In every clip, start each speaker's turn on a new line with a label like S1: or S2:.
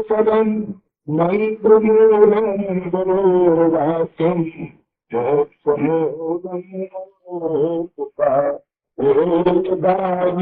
S1: पदम मंत्रमूलम गुरुर्वाक्यम गुरुदादीकेवलम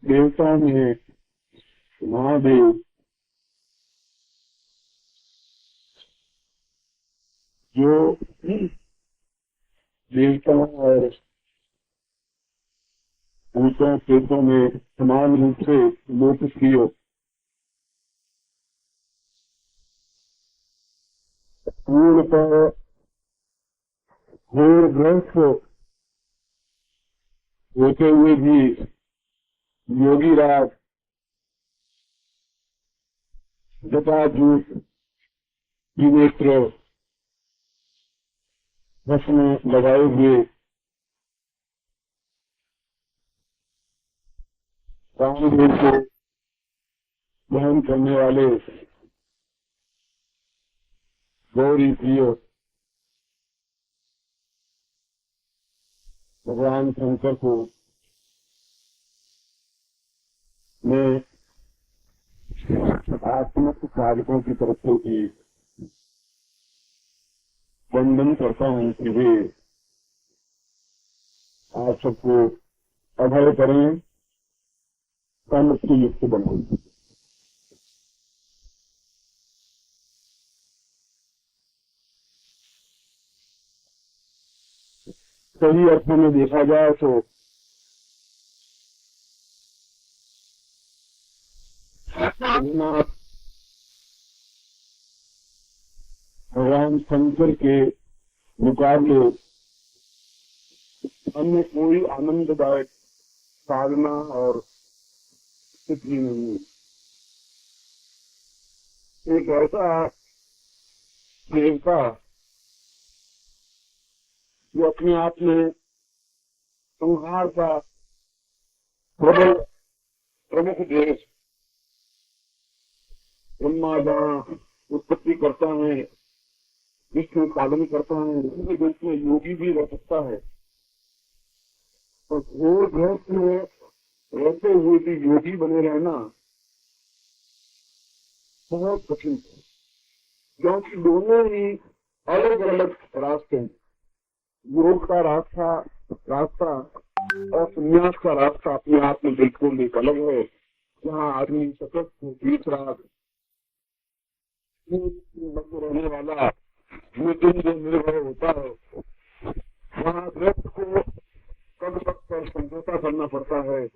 S1: देवता में महादेव जो देवता और भूतों प्रेतों में समान रूप से लोकप्रिय पूर्णतः घोर ग्रस्त होते हुए भी योगी राज जटाजूट त्रिनेत्र भस्म लगाए हुए रामदेव को दहन करने वाले गौरी प्रिय भगवान शंकर को मैं आत्मक साधकों की तरफ से भी वंदन करता हूँ कि वे आप सबको अभय करें, मुक्ति युक्त बनाएं। सही अर्थों में देखा जाए तो भगवान शंकर के मुकाबले अन्य कोई आनंददायक साधना और स्थिति नहीं। एक ऐसा देवता जो अपने आप में संहार का प्रबल प्रमुख देश ब्रह्मा जहाँ उत्पत्ति करता है, विष्णु पालन करता है, उसी देश में योगी भी रह सकता है। और घोर ग्रस्त में रहते हुए भी योगी बने रहना बहुत कठिन है, क्योंकि दोनों ही अलग अलग रास्ते हैं। योग का रास्ता और संन्यास का रास्ता अपने आप में बिल्कुल एक अलग है। जहाँ आदमी सतत 20 रात मध्य रहने वाला मृत्युंजय निर्भय होता है, वहाँ ग्रस्त को कब तक पर समझौता करना पड़ता है,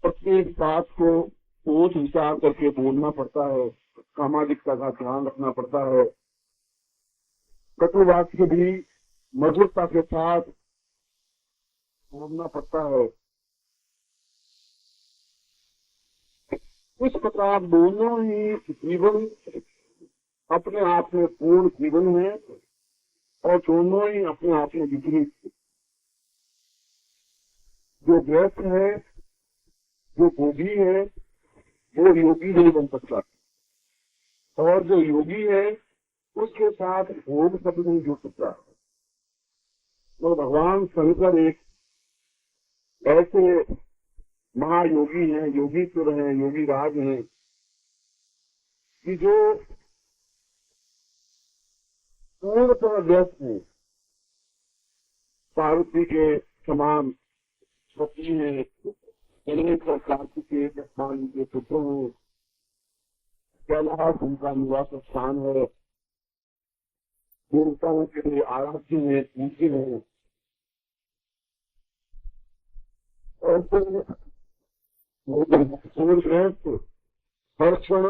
S1: प्रत्येक बात को सोच विचार करके बोलना पड़ता है, सामाजिकता का ध्यान रखना पड़ता है, कटुवाक्य भी मधुरता के साथ बोलना पड़ता है। इस प्रकार दोनों ही जीवन अपने आप में पूर्ण जीवन है और दोनों ही अपने आप में विपरीत। जो गृहस्थ है, जो भोगी है, वो योगी नहीं बन सकता, और जो योगी है उसके साथ भोग शब्द नहीं जुड़ सकता। तो भगवान शंकर एक ऐसे महायोगी हैं, योगीश्वर हैं, योगी राज हैं कि जो पूर्णतः व्यस्त हैं, पार्वती के समान पति हैं, गणेश और कार्तिक के समान के पुत्र हैं, कैलाश उनका निवास स्थान है, देवताओं के लिए आराध्य है, पूज्य है। और सूर्यग्रस्त हर क्षण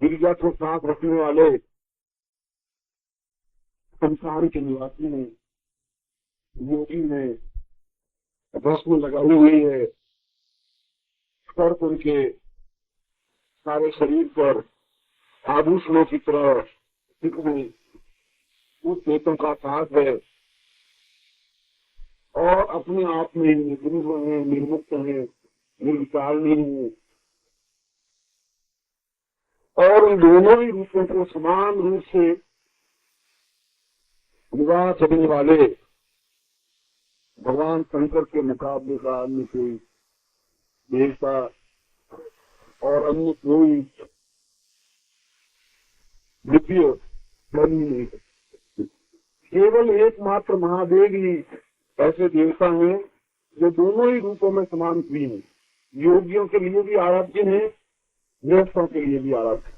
S1: गिरिजा को साथ रखने वाले संसार के निवासी हैं, योगी हैं, भस्म लगाई हुई है, स्पर्श उनके सारे शरीर पर आभूषणों की तरह उस चेतन का साथ है और अपने आप में निर्गुण है, निर्मुक्त है, निर्विचारणी है। और उन दोनों ही रूपों को समान रूप से निभा सकने वाले भगवान शंकर के मुकाबले का अन्य कोई देवता और अन्य कोई दिव्य बनी नहीं। केवल एकमात्र महादेव ही ऐसे देवता हैं जो दोनों ही रूपों में समान प्रिय हैं। योगियों के लिए भी आराध्य हैं, गृहस्थों के लिए भी आराध्य।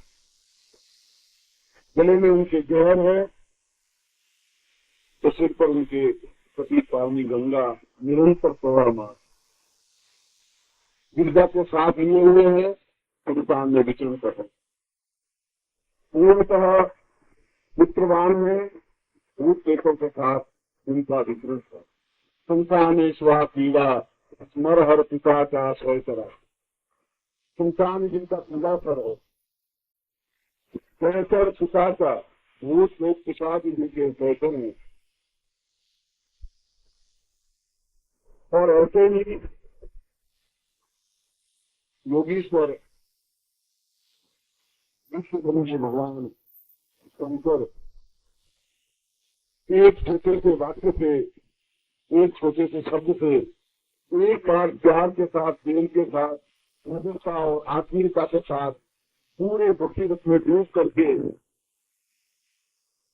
S1: गले में उनके जहर है तो सिर पर उनके पति पावनी गंगा निरंतर प्रवाहमान। गिरजा को साथ लिए हुए हैं, संतान में विचरण कर रहे। पूर्णतः मित्रवान है, भूत पेटों के साथ उनका विचरण है। संतान स्वा पीड़ा स्मर हर पिता का स्वयं। संतान जिनका पूजा करो, सहचर पिता का भूत लोग पिता जिनके सहचर हैं। और ऐसे ही योगीश्वर विश्व बने भगवान शंकर एक छोटे से वाक्य से, एक छोटे से शब्द से, एक बार प्यार के साथ, प्रेम के साथ, मधुरता और आत्मीयता के साथ पूरे भक्ति रस में डूब करके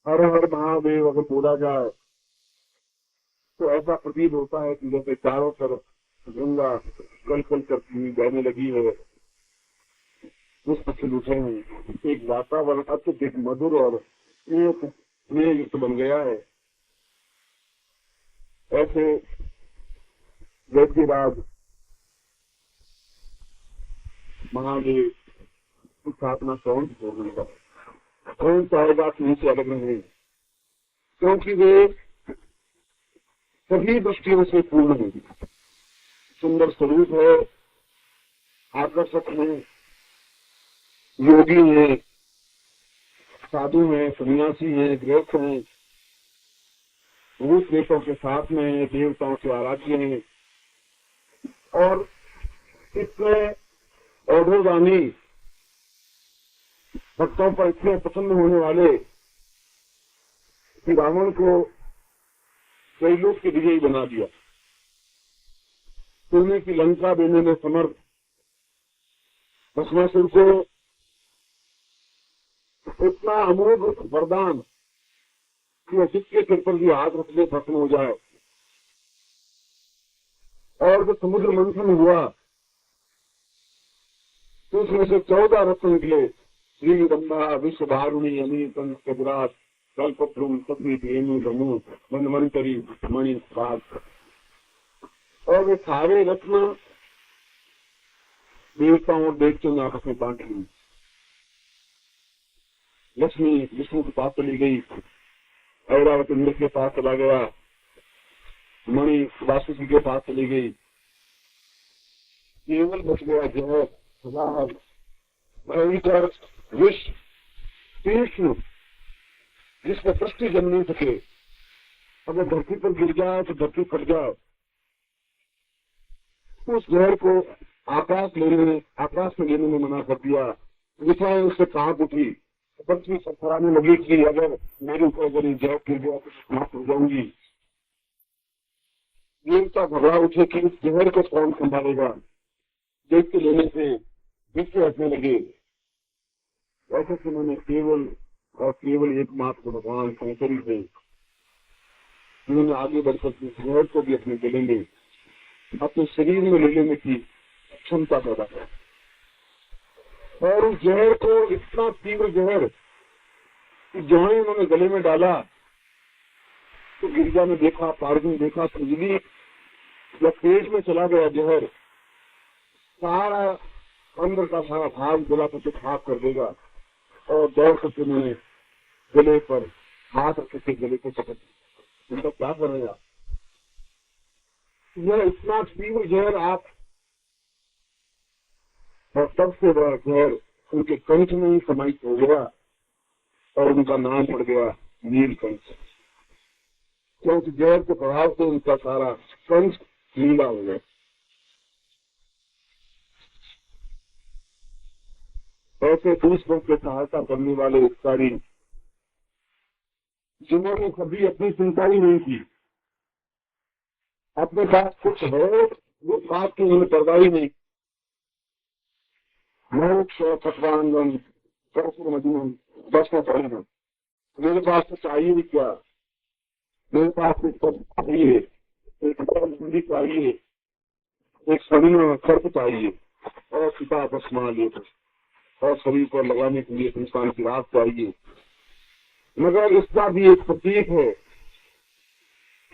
S1: हर हर महादेव अगर बोला जाए तो ऐसा प्रतीत होता है कि जैसे चारों तरफ गंगा कल कल करती हुई बहने लगी है, पुष्प खिल उठे हैं, एक वातावरण अत्यधिक मधुर और एक स्नेहयुक्त बन गया है। ऐसे वैद्यराज महादेव की स्थापना कौन होगा, कौन चाहेगा कि उनसे अलग रहे, क्योंकि वे सभी दृष्टियों से पूर्ण है। सुंदर स्वरूप है, आकर्षक है, योगी है, साधु है, सन्यासी है, गृहस्थ है, भूत देवताओं के साथ में है, देवताओं के आराध्य हैं। और इसमें औधोगामी भक्तों पर इतने प्रसन्न होने वाले कि रावण को कई लोग के विजयी बना दिया। सोने की लंका देने में समर्थ भस्मासुर को इतना अमोघ वरदान कि जिसके सिर पर भी हाथ रख ले भस्म हो जाए। और जब समुद्र मंथन हुआ तो उसमें से 14 रत्न निकले श्री गंगा विश्व भारुणी अमीतन कबरात कल्पद्रुम सती धेनु धनु मनमंतरी मणि बाग। और वे सारे रत्न देवताओं और दैत्यों ने आपस में बांट ली। लक्ष्मी विष्णु के पास चली गई, ऐरावत इंद्र के पास चला गया, मणि वासुकी के पास चली गई। केवल बच गया जहर, भयंकर विष, तीक्ष्ण, जिसमें सृष्टि जम नहीं सके। अगर धरती पर गिर जाए तो धरती फट जाए। उस जहर को आकाश में लेने में मना कर दिया। विषय उससे कांप उठी, पृथ्वी सरफराने लगी कि अगर मेरे ऊपर अगर ये जहर गिर गया तो समाप्त हो जाऊंगी। देवता घबरा उठे कि इस जहर को कौन संभालेगा। देख के लेने से विश्व हटने लगे। ऐसे समय केवल और केवल एकमात्र भगवान शंकर थे, उन्होंने आगे बढ़कर जहर को भी अपने गले में, अपने शरीर में लेने की क्षमता पैदा कर। और उस जहर को, इतना तीव्र जहर कि जो ही उन्होंने गले में डाला तो गिरिजा ने देखा, पार्वती ने देखा, खुजली या पेट में चला गया जहर, सारा अंदर का सारा भाग गला को खाक कर देगा। और दौड़ करके उन्होंने गले पर हाथ रख के गले को पकड़, उनका क्या करेगा। यह इतना तीव्र जहर आप, और सबसे बड़ा जहर उनके कंठ में ही समाहित हो गया और उनका नाम पड़ गया नीलकंठ। क्योंकि जहर के प्रभाव से उनका सारा कंठ नीला हो गया। ऐसे दूसरों की सहायता करने वाले उपकारी, जिन्होंने कभी अपनी चिंता ही नहीं की, अपने पास कुछ है वो बात की उन्हें परवाह ही नहीं। मोक्ष पटवांगम कर्पूर मधुम बस में पड़ेगा, मेरे पास तो चाहिए क्या, मेरे पास कुछ चाहिए, एक बंदी चाहिए, एक स्वर्ण सर्प चाहिए और सीता बसमा लेकर और शरीर पर लगाने के लिए इंसान की रात चाहिए। मगर इसका भी एक प्रतीक है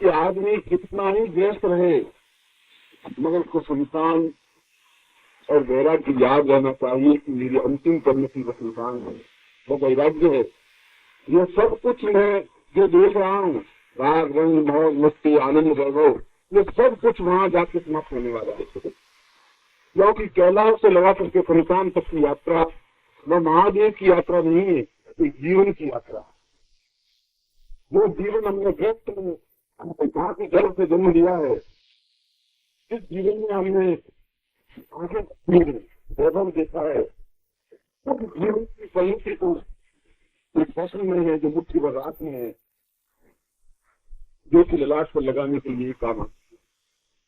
S1: कि आदमी कितना ही व्यस्त रहे मगर उसको संतान और वैराग्य याद रहना चाहिए कि मेरी अंतिम करने की वो संतान है, वो वैराग्य है। यह सब कुछ मैं जो देख रहा हूँ, राग रंग मौज मस्ती आनंद वैभव, ये सब कुछ वहां जाके समाप्त होने वाला है। क्योंकि कैलाश से लगा करके संतान तक की यात्रा वह महादेव की यात्रा नहीं है, एक जीवन की यात्रा। जो जीवन हमने व्यक्त कहा के गर्भ से जन्म लिया है, इस जीवन में हमने वैभव देखा है, उस जीवन की परिणति तो एक फसल में है जो मुट्ठी भर रात में है, जो कि ललाट पर लगाने के लिए काम।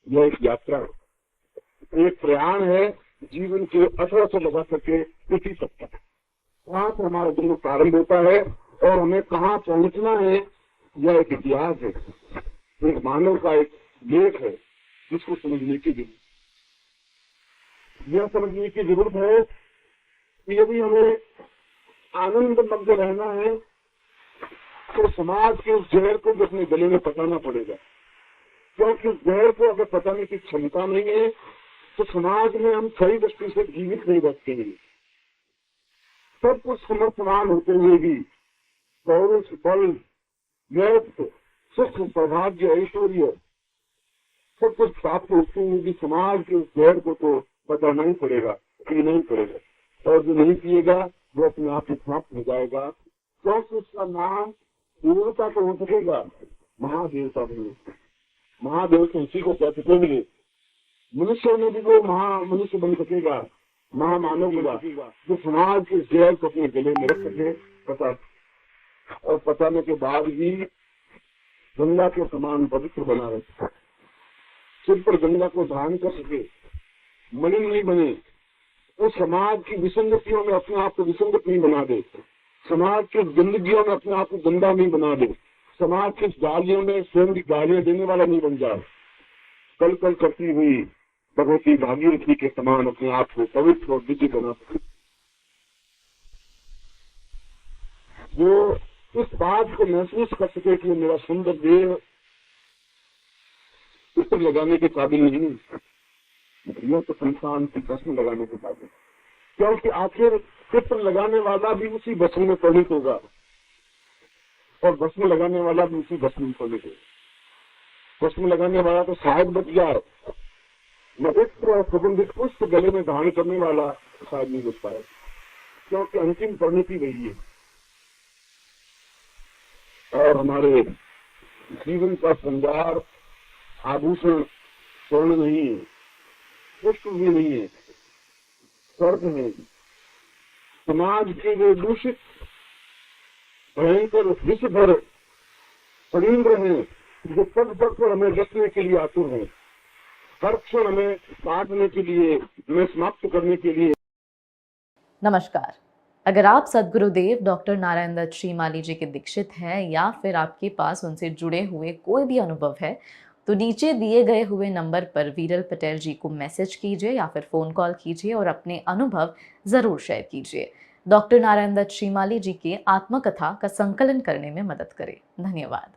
S1: यह एक यात्रा, एक प्रयाण है जीवन के असर से लगा सके इसी तक। वहां से हमारा जीवन प्रारंभ होता है और हमें कहाँ पहुंचना है यह एक इतिहास है, एक मानव का एक लेख है जिसको समझने की जरूरत। यह समझने की जरूरत है कि यदि हमें आनंद मग्न रहना है तो समाज के उस जहर को भी अपने गले में पकाना पड़ेगा। क्योंकि उस जहर को अगर पकाने की क्षमता नहीं है तो समाज में हम सही दृष्टि से जीवित नहीं रखते हैं। सब कुछ समर्थमान होते हुए भी पौरुष बल व्यर्थ सुख सौभाग्य ऐश्वर्य सब कुछ प्राप्त होते हुए भी समाज के उस जहर को तो पकाना ही पड़ेगा, पीना ही पड़ेगा। और जो नहीं पिएगा वो अपने आप ही समाप्त हो जाएगा। क्योंकि उसका नाम देवता तो हो सकेगा, महादेवता भी। महादेव से उसी को कह सकेंगे। मनुष्य में भी वो मनुष्य बन सकेगा, महामानव होगा जो समाज के जहर को अपने गले में रख सके, पता और पताने के बाद भी गंगा के समान पवित्र बना रहे, सिर पर गंगा को धारण कर सके, मलिन नहीं बने, उस समाज की विसंगतियों में अपने आप को विसंगत नहीं बना दे, समाज के गंदगियों में अपने आप को गंदा नहीं बना दे, समाज की गालियों में स्वयं की गालियां देने वाला नहीं बन जाए, कल कल करती हुई भगवती भागीरथी के समान अपने आप को पवित्र और विधि बना सके। इस बात को महसूस कर सके कि मेरा सुंदर देह चित्र लगाने के काबिल नहीं, यह तो संतान की भस्म लगाने के काबिल, क्योंकि आखिर चित्र लगाने वाला भी उसी भस्म में परिणित होगा और भस्म लगाने वाला भी उसी भस्म में परिणित होगा। भस्म लगाने वाला तो शायद बच जाए, पवित्र और सुगंधित पुष्प गले में धारण करने वाला शायद नहीं बच पाए, क्योंकि अंतिम परिणति वही है। और हमारे जीवन का श्रृंगार आभूषण स्वर्ण नहीं है, पुष्प भी नहीं है, स्वर्ग है। समाज के वे दूषित भयंकर विश्व भर षड्यंत्र हैं जो पद पद पर हमें रचने के लिए आतुर हैं, हर क्षण हमें काटने के लिए, हमें समाप्त करने के लिए।
S2: नमस्कार। अगर आप सद्गुरुदेव डॉक्टर नारायण दत्त श्रीमाली जी के दीक्षित हैं या फिर आपके पास उनसे जुड़े हुए कोई भी अनुभव है तो नीचे दिए गए हुए नंबर पर वीरल पटेल जी को मैसेज कीजिए या फिर फ़ोन कॉल कीजिए और अपने अनुभव ज़रूर शेयर कीजिए। डॉक्टर नारायण दत्त श्रीमाली जी की आत्मकथा का संकलन करने में मदद करें। धन्यवाद।